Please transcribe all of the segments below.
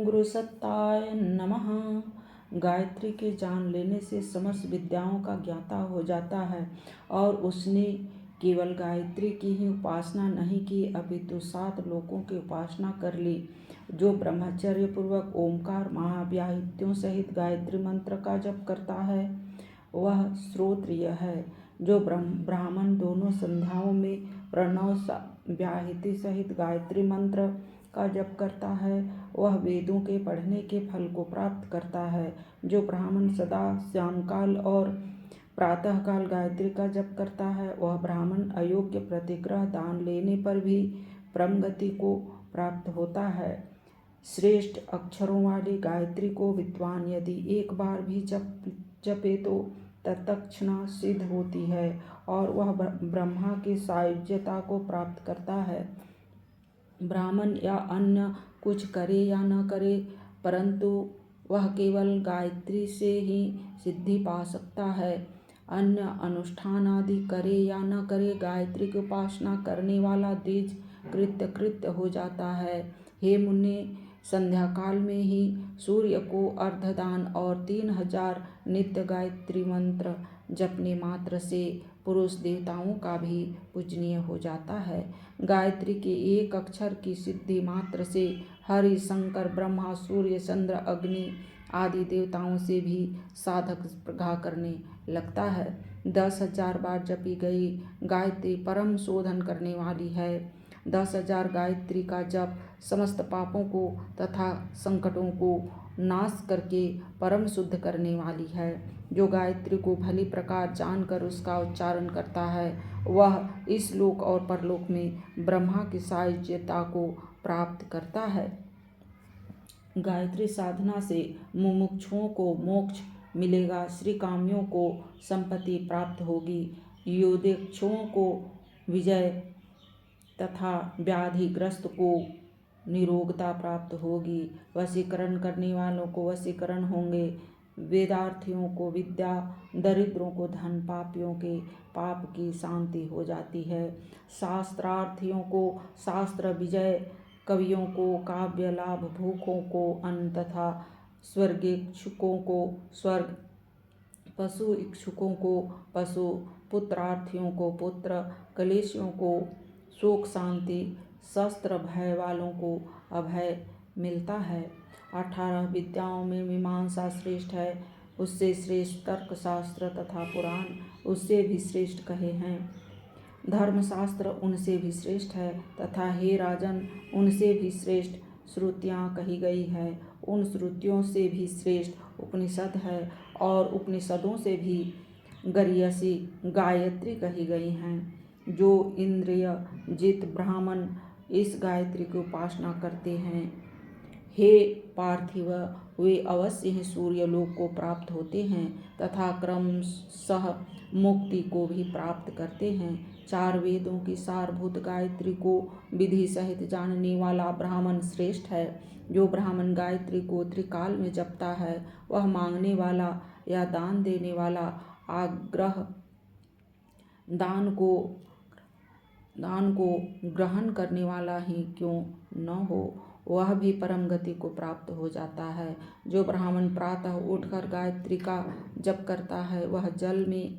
गुरुसत्ताय नमः। गायत्री के जान लेने से समस्त विद्याओं का ज्ञाता हो जाता है और उसने केवल गायत्री की ही उपासना नहीं की अपितु 7 लोकों की उपासना कर ली। जो ब्रह्मचर्य पूर्वक ओंकार महाव्याहृतियों सहित गायत्री मंत्र का जप करता है वह श्रोत्रिय है। जो ब्राह्मण दोनों संध्याओं में प्रणव व्याहृति सहित गायत्री मंत्र का जप करता है वह वेदों के पढ़ने के फल को प्राप्त करता है। जो ब्राह्मण सदा श्यामकाल और प्रातःकाल गायत्री का जप करता है वह ब्राह्मण अयोग्य प्रतिग्रह दान लेने पर भी परम गति को प्राप्त होता है। श्रेष्ठ अक्षरों वाली गायत्री को विद्वान यदि एक बार भी जपे तो तत्क्षण सिद्ध होती है और वह ब्रह्मा की सायुज्यता को प्राप्त करता है। ब्राह्मण या अन्य कुछ करे या न करे परंतु वह केवल गायत्री से ही सिद्धि पा सकता है। अन्य अनुष्ठान आदि करे या न करे गायत्री की उपासना करने वाला द्विज कृत्य हो जाता है। हे मुने, संध्या काल में ही सूर्य को अर्धदान और 3000 नित्य गायत्री मंत्र जपने मात्र से पुरुष देवताओं का भी पूजनीय हो जाता है। गायत्री के एक अक्षर की सिद्धि मात्र से हरि शंकर ब्रह्मा सूर्य चंद्र अग्नि आदि देवताओं से भी साधक प्रगा करने लगता है। 10,000 बार जपी गई गायत्री परम शोधन करने वाली है। 10,000 गायत्री का जप समस्त पापों को तथा संकटों को नाश करके परम शुद्ध करने वाली है। जो गायत्री को भली प्रकार जानकर उसका उच्चारण करता है वह इस लोक और परलोक में ब्रह्मा की सायुज्यता को प्राप्त करता है। गायत्री साधना से मुमुक्षुओं को मोक्ष मिलेगा, श्रीकामियों को संपत्ति प्राप्त होगी, योदेक्षुओं को विजय तथा व्याधिग्रस्त को निरोगता प्राप्त होगी, वशीकरण करने वालों को वशीकरण होंगे, वेदार्थियों को विद्या, दरिद्रों को धन, पापियों के पाप की शांति हो जाती है, शास्त्रार्थियों को शास्त्र विजय, कवियों को काव्य लाभ, भूखों को अन्न तथा स्वर्गेक्षुकों को स्वर्ग, पशु इच्छुकों को पशु, पुत्रार्थियों को पुत्र, कलेशियों को शोक शांति, शस्त्र भय वालों को अभय मिलता है। 18 विद्याओं में मीमांसा श्रेष्ठ है, उससे श्रेष्ठ तर्कशास्त्र तथा पुराण उससे भी श्रेष्ठ कहे हैं। धर्मशास्त्र उनसे भी श्रेष्ठ है तथा हे राजन उनसे भी श्रेष्ठ श्रुतियाँ कही गई है। उन श्रुतियों से भी श्रेष्ठ उपनिषद है और उपनिषदों से भी गरियसी गायत्री कही गई हैं। जो इंद्रिय जित ब्राह्मण इस गायत्री की उपासना करते हैं हे पार्थिव वे अवश्य ही सूर्यलोक को प्राप्त होते हैं तथा क्रमशः मुक्ति को भी प्राप्त करते हैं। 4 वेदों की सारभूत गायत्री को विधि सहित जानने वाला ब्राह्मण श्रेष्ठ है। जो ब्राह्मण गायत्री को त्रिकाल में जपता है वह मांगने वाला या दान देने वाला आग्रह दान को ग्रहण करने वाला ही क्यों न हो वह भी परम गति को प्राप्त हो जाता है। जो ब्राह्मण प्रातः उठकर गायत्री का जप करता है वह जल में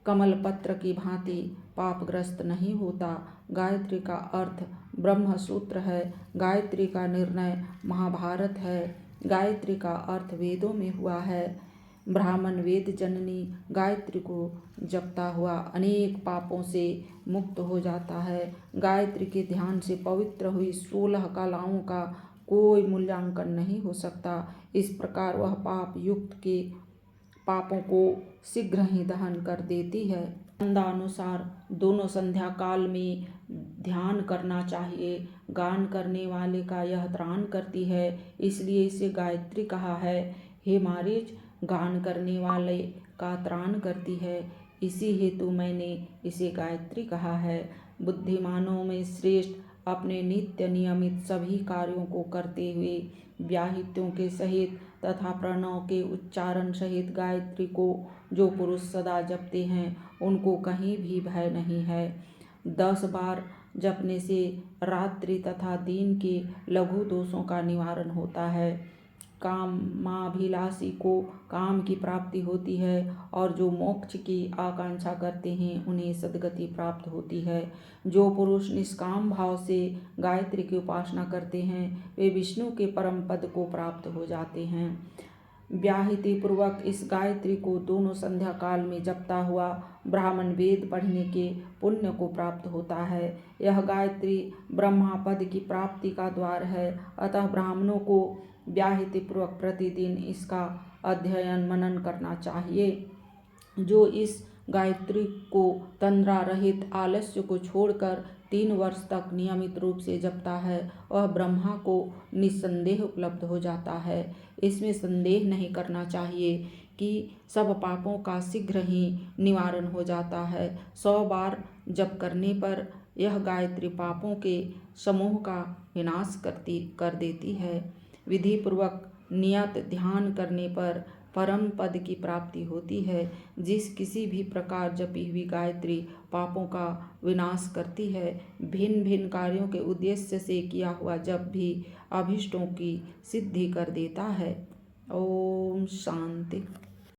कमल पत्र की भांति पापग्रस्त नहीं होता। गायत्री का अर्थ ब्रह्म सूत्र है, गायत्री का निर्णय महाभारत है, गायत्री का अर्थ वेदों में हुआ है। ब्राह्मण वेद जननी गायत्री को जपता हुआ अनेक पापों से मुक्त हो जाता है। गायत्री के ध्यान से पवित्र हुई 16 कलाओं का कोई मूल्यांकन नहीं हो सकता। इस प्रकार वह पाप युक्त के पापों को शीघ्र ही दहन कर देती है। अनुसार दोनों संध्या काल में ध्यान करना चाहिए। गान करने वाले का यह त्राण करती है इसलिए इसे गायत्री कहा है। हे मारीच, गान करने वाले का त्राण करती है इसी हेतु मैंने इसे गायत्री कहा है। बुद्धिमानों में श्रेष्ठ अपने नित्य नियमित सभी कार्यों को करते हुए व्याहृतियों के सहित तथा प्रणव के उच्चारण सहित गायत्री को जो पुरुष सदा जपते हैं उनको कहीं भी भय नहीं है। 10 बार जपने से रात्रि तथा दिन के लघु दोषों का निवारण होता है। कामाभिलाषी को काम की प्राप्ति होती है और जो मोक्ष की आकांक्षा करते हैं उन्हें सद्गति प्राप्त होती है। जो पुरुष निष्काम भाव से गायत्री की उपासना करते हैं वे विष्णु के परम पद को प्राप्त हो जाते हैं। व्याहृति पूर्वक इस गायत्री को दोनों संध्या काल में जपता हुआ ब्राह्मण वेद पढ़ने के पुण्य को प्राप्त होता है। यह गायत्री ब्रह्मा पद की प्राप्ति का द्वार है, अतः ब्राह्मणों को व्याहृति पूर्वक प्रतिदिन इसका अध्ययन मनन करना चाहिए। जो इस गायत्री को तंद्रा रहित आलस्य को छोड़कर 3 वर्ष तक नियमित रूप से जपता है वह ब्रह्मा को निस्संदेह उपलब्ध हो जाता है। इसमें संदेह नहीं करना चाहिए कि सब पापों का शीघ्र ही निवारण हो जाता है। 100 बार जप करने पर यह गायत्री पापों के समूह का विनाश कर देती है। विधि पूर्वक नियत ध्यान करने पर परम पद की प्राप्ति होती है। जिस किसी भी प्रकार जपी हुई गायत्री पापों का विनाश करती है। भिन्न भिन्न कार्यों के उद्देश्य से किया हुआ जप भी अभीष्टों की सिद्धि कर देता है। ओम शांति।